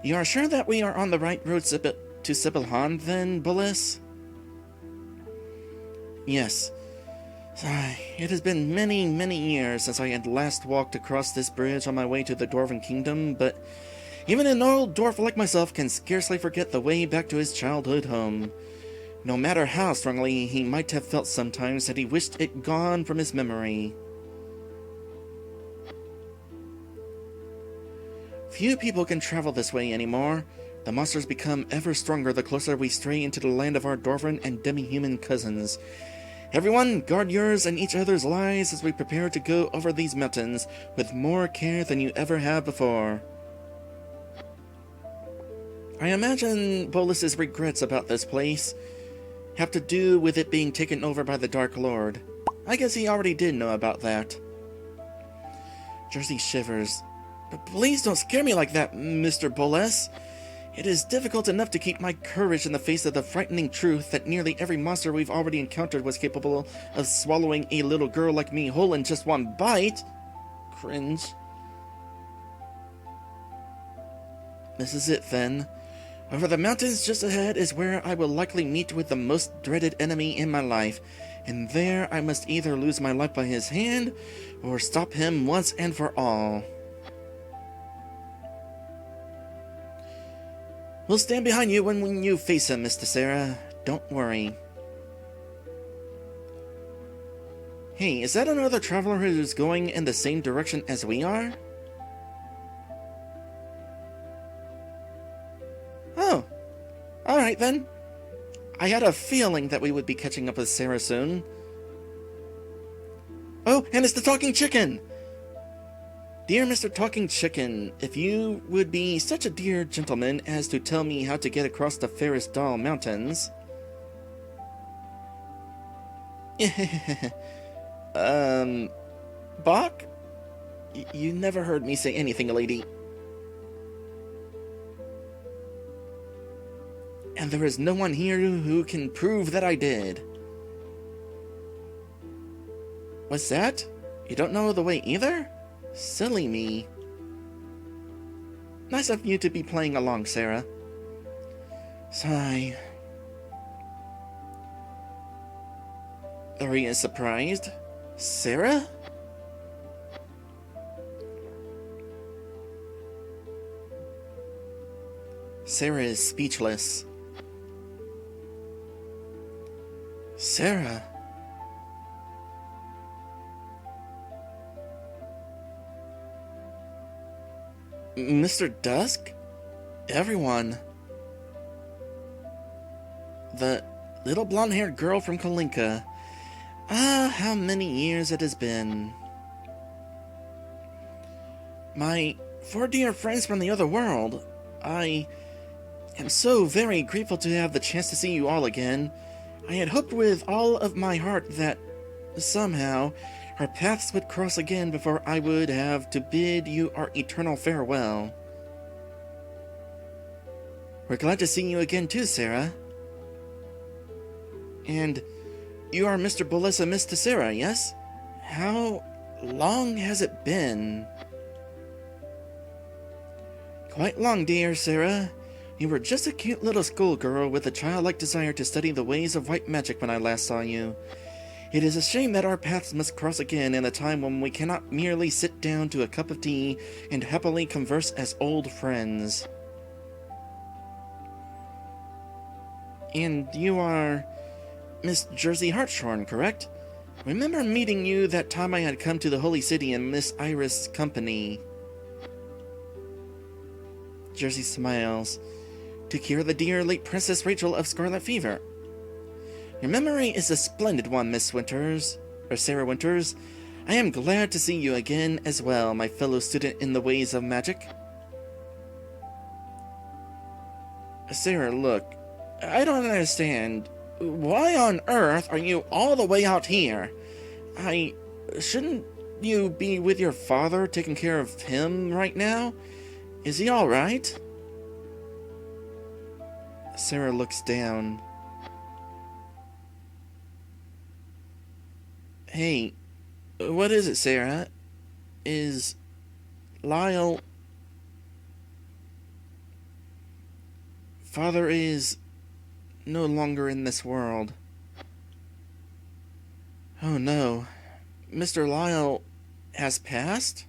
You are sure that we are on the right road to Sibilhan, then, Bullis? Yes. It has been many, many years since I had last walked across this bridge on my way to the Dwarven Kingdom, but even an old dwarf like myself can scarcely forget the way back to his childhood home. No matter how strongly he might have felt sometimes that he wished it gone from his memory. Few people can travel this way anymore. The monsters become ever stronger the closer we stray into the land of our Dwarven and demi-human cousins. Everyone, guard yours and each other's lives as we prepare to go over these mountains with more care than you ever have before. I imagine Bolus's regrets about this place have to do with it being taken over by the Dark Lord. I guess he already did know about that. Jersey shivers. But please don't scare me like that, Mr. Bolus. It is difficult enough to keep my courage in the face of the frightening truth that nearly every monster we've already encountered was capable of swallowing a little girl like me whole in just one bite. Cringe. This is it, then. Over the mountains just ahead is where I will likely meet with the most dreaded enemy in my life, and there I must either lose my life by his hand, or stop him once and for all. We'll stand behind you when you face him, Mr. Sarah. Don't worry. Hey, is that another traveler who's going in the same direction as we are? Oh, alright then. I had a feeling that we would be catching up with Sarah soon. Oh, and it's the talking chicken! Dear Mr. Talking Chicken, if you would be such a dear gentleman as to tell me how to get across the Ferris Dahl Mountains. Bach? You never heard me say anything, lady. And there is no one here who can prove that I did. What's that? You don't know the way either? Silly me. Nice of you to be playing along, Sarah. Sigh. Uri is surprised. Sarah? Sarah is speechless. Sarah? Mr. Dusk? Everyone. The little blonde-haired girl from Kalinka. Ah, how many years it has been. My 4 dear friends from the other world. I am so very grateful to have the chance to see you all again. I had hoped with all of my heart that, somehow, our paths would cross again before I would have to bid you our eternal farewell. We're glad to see you again too, Sarah. And you are Mr. Bullis and Miss Tessera, yes? How long has it been? Quite long, dear Sarah. You were just a cute little schoolgirl with a childlike desire to study the ways of white magic when I last saw you. It is a shame that our paths must cross again in a time when we cannot merely sit down to a cup of tea and happily converse as old friends. And you are Miss Jersey Hartshorn, correct? Remember meeting you that time I had come to the Holy City in Miss Iris' company. Jersey smiles. To cure the dear late Princess Rachel of scarlet fever. Your memory is a splendid one, Miss Winters, or Sarah Winters. I am glad to see you again as well, my fellow student in the ways of magic. Sarah, look, I don't understand. Why on earth are you all the way out here? Shouldn't you be with your father taking care of him right now? Is he alright? Sarah looks down. Hey, what is it, Sarah? Is Lyle... father is no longer in this world. Oh no. Mr. Lyle has passed?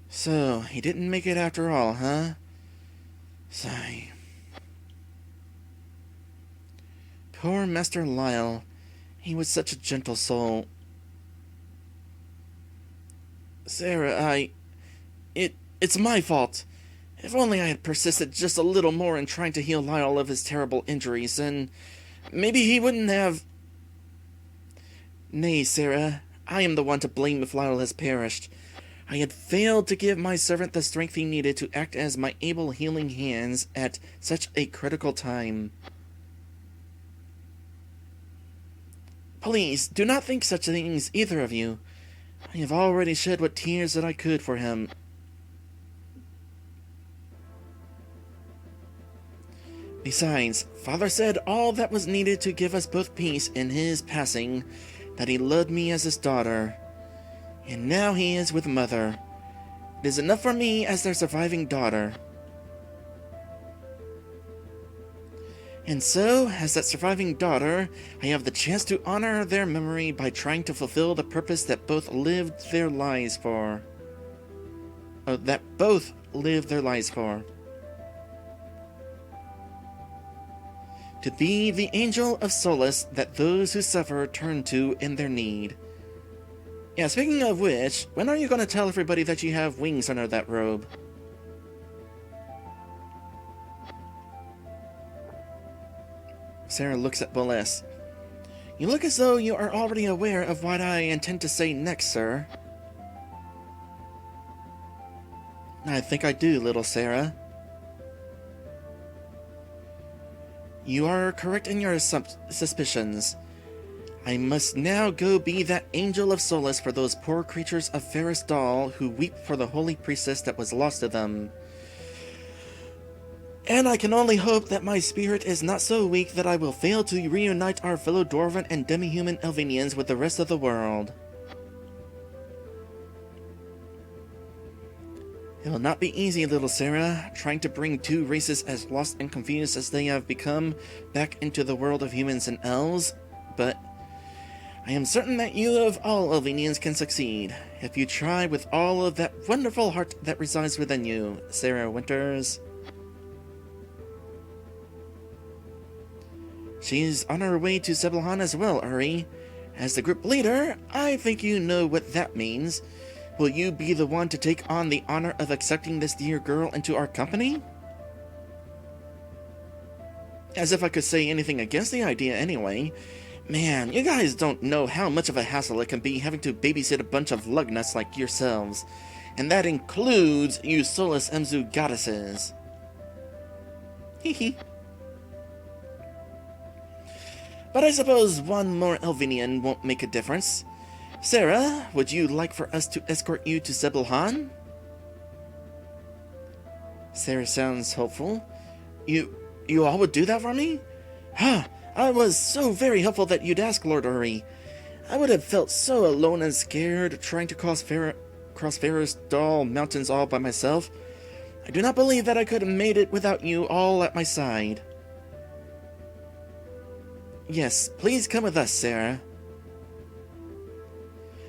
So, he didn't make it after all, huh? Sigh. Poor Master Lyle. He was such a gentle soul. Sarah, it's my fault. If only I had persisted just a little more in trying to heal Lyle of his terrible injuries, then maybe he wouldn't have... Nay, Sarah, I am the one to blame if Lyle has perished. I had failed to give my servant the strength he needed to act as my able healing hands at such a critical time. Please, do not think such things, either of you. I have already shed what tears that I could for him. Besides, Father said all that was needed to give us both peace in his passing, that he loved me as his daughter. And now he is with Mother. It is enough for me as their surviving daughter. And so, as that surviving daughter, I have the chance to honor their memory by trying to fulfill the purpose that both lived their lives for. To be the angel of solace that those who suffer turn to in their need. Yeah, speaking of which, when are you going to tell everybody that you have wings under that robe? Sarah looks at Boles. You look as though you are already aware of what I intend to say next, sir. I think I do, little Sarah. You are correct in your suspicions. I must now go be that angel of solace for those poor creatures of Ferris Doll who weep for the holy priestess that was lost to them. And I can only hope that my spirit is not so weak that I will fail to reunite our fellow Dwarven and demi-human Elvinians with the rest of the world. It will not be easy, little Sarah, trying to bring two races as lost and confused as they have become back into the world of humans and elves, but I am certain that you of all Elvinians can succeed, if you try with all of that wonderful heart that resides within you, Sarah Winters. She's on her way to Sebelhan as well, Uri. As the group leader, I think you know what that means. Will you be the one to take on the honor of accepting this dear girl into our company? As if I could say anything against the idea anyway. Man, you guys don't know how much of a hassle it can be having to babysit a bunch of lugnuts like yourselves. And that includes you Solus Emzu goddesses. Hee. But I suppose one more Elvinian won't make a difference. Sarah, would you like for us to escort you to Sebelhan? Sarah sounds hopeful. You all would do that for me? Huh, I was so very helpful that you'd ask, Lord Uri. I would have felt so alone and scared trying to cross Ferris Doll Mountains all by myself. I do not believe that I could have made it without you all at my side. Yes, please come with us, Sarah.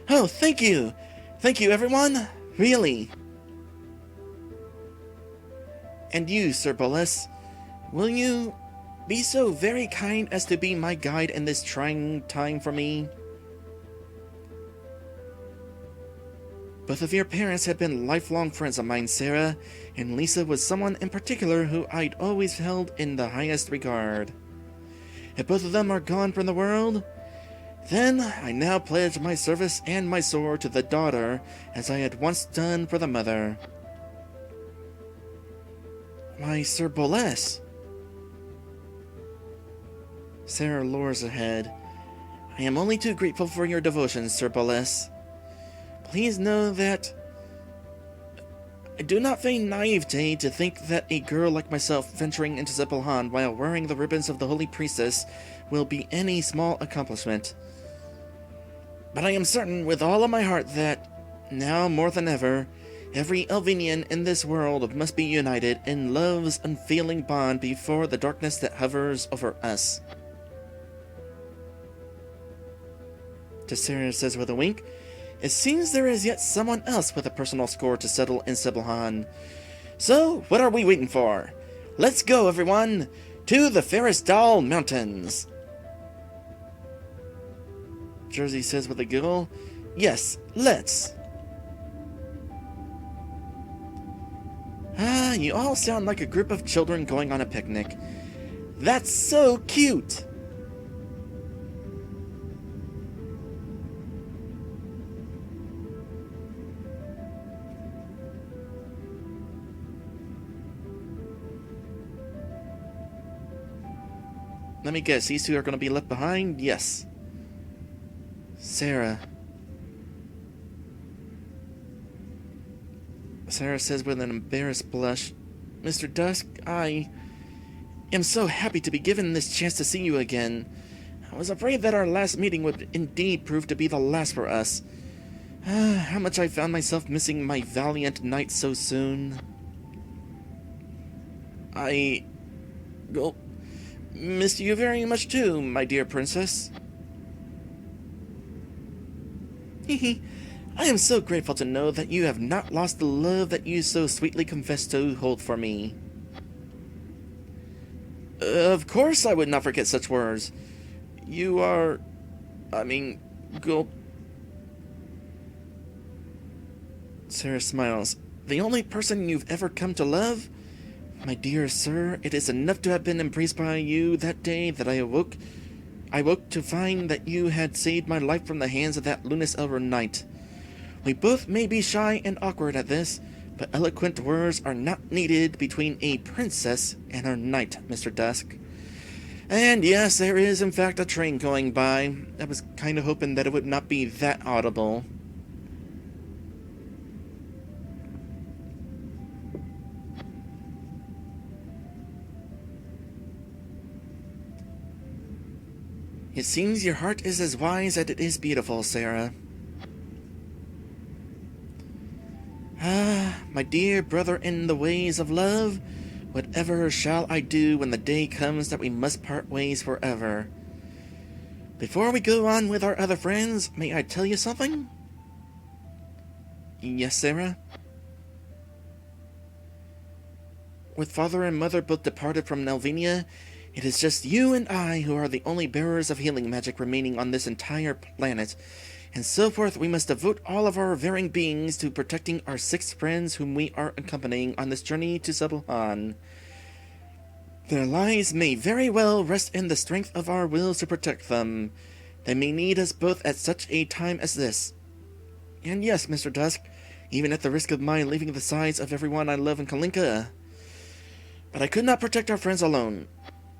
Oh, thank you! Thank you, everyone! Really! And you, Sir Boles, will you be so very kind as to be my guide in this trying time for me? Both of your parents have been lifelong friends of mine, Sarah, and Lisa was someone in particular who I'd always held in the highest regard. If both of them are gone from the world, then I now pledge my service and my sword to the daughter as I had once done for the mother. Why, Sir Boles. Sarah lowers her head. I am only too grateful for your devotion, Sir Boles. Please know that I do not feign naivete to think that a girl like myself venturing into Sebelhan while wearing the ribbons of the Holy Priestess will be any small accomplishment. But I am certain with all of my heart that, now more than ever, Every Elvinian in this world must be united in love's unfailing bond before the darkness that hovers over us. Tessera says with a wink, "It seems there is yet someone else with a personal score to settle in Sibelhan. So, what are we waiting for? Let's go, everyone, to the Ferrisdal Mountains." Jersey says with a giggle, "Yes, let's." Ah, you all sound like a group of children going on a picnic. That's so cute! Let me guess, these two are going to be left behind? Yes. Sarah says with an embarrassed blush, "Mr. Dusk, I am so happy to be given this chance to see you again. I was afraid that our last meeting would indeed prove to be the last for us. How much I found myself missing my valiant knight so soon. I missed you very much too, my dear princess." Hehe. "I am so grateful to know that you have not lost the love that you so sweetly confessed to hold for me." Of course I would not forget such words. You are... Gulp. Sarah smiles. "The only person you've ever come to love? My dear sir, it is enough to have been embraced by you that day that I woke to find that you had saved my life from the hands of that luminous elder knight. We both may be shy and awkward at this, but eloquent words are not needed between a princess and her knight, Mr. Dusk. And yes, there is in fact a train going by. I was kind of hoping that it would not be that audible." "It seems your heart is as wise as it is beautiful, Sarah." "Ah, my dear brother in the ways of love, whatever shall I do when the day comes that we must part ways forever? Before we go on with our other friends, may I tell you something?" "Yes, Sarah?" "With father and mother both departed from Nelvinia, it is just you and I who are the only bearers of healing magic remaining on this entire planet. Henceforth, we must devote all of our varying beings to protecting our 6 friends whom we are accompanying on this journey to Sibelhan. Their lives may very well rest in the strength of our wills to protect them. They may need us both at such a time as this. And yes, Mr. Dusk, even at the risk of my leaving the sides of everyone I love in Kalinka. But I could not protect our friends alone.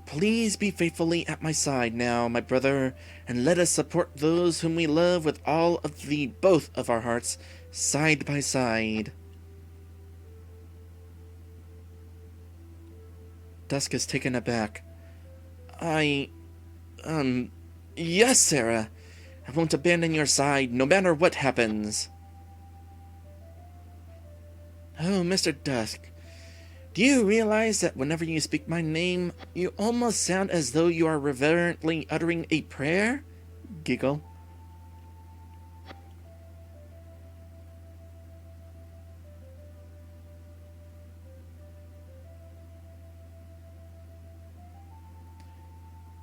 Please be faithfully at my side now, my brother, and let us support those whom we love with all of both of our hearts, side by side." Dusk is taken aback. Yes, Sarah. I won't abandon your side, no matter what happens." "Oh, Mr. Dusk. Do you realize that whenever you speak my name, you almost sound as though you are reverently uttering a prayer?" Giggle.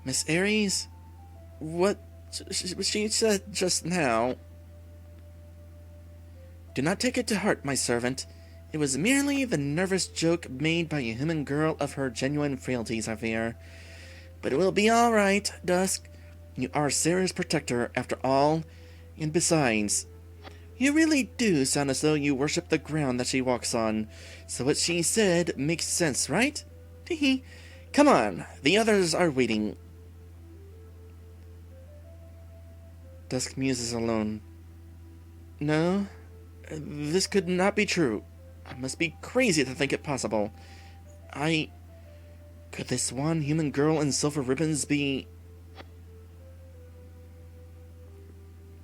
"Miss Aries? What she said just now..." "Do not take it to heart, my servant. It was merely the nervous joke made by a human girl of her genuine frailties, I fear. But it will be all right, Dusk. You are Sarah's protector, after all. And besides, you really do sound as though you worship the ground that she walks on, so what she said makes sense, right? Tee-hee. Come on, the others are waiting." Dusk muses alone. "No, this could not be true. I must be crazy to think it possible. Could this one human girl in silver ribbons be...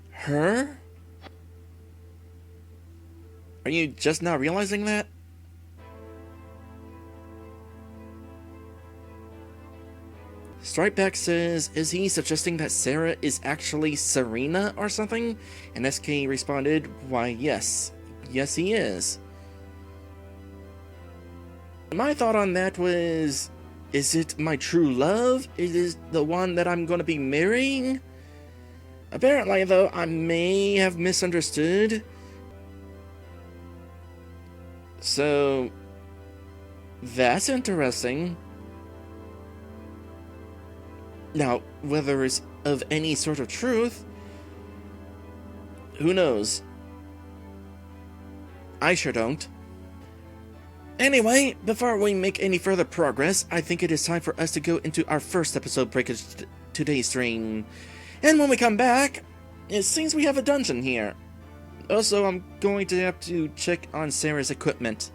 her?" Are you just now realizing that? Stripeback says, is he suggesting that Sarah is actually Serena or something? And SK responded, why yes. Yes he is. My thought on that was, is it my true love? Is it the one that I'm going to be marrying? Apparently, though, I may have misunderstood. So, that's interesting. Now, whether it's of any sort of truth, who knows? I sure don't. Anyway, before we make any further progress, I think it is time for us to go into our first episode breakage today's stream. And when we come back, it seems we have a dungeon here. Also, I'm going to have to check on Sarah's equipment.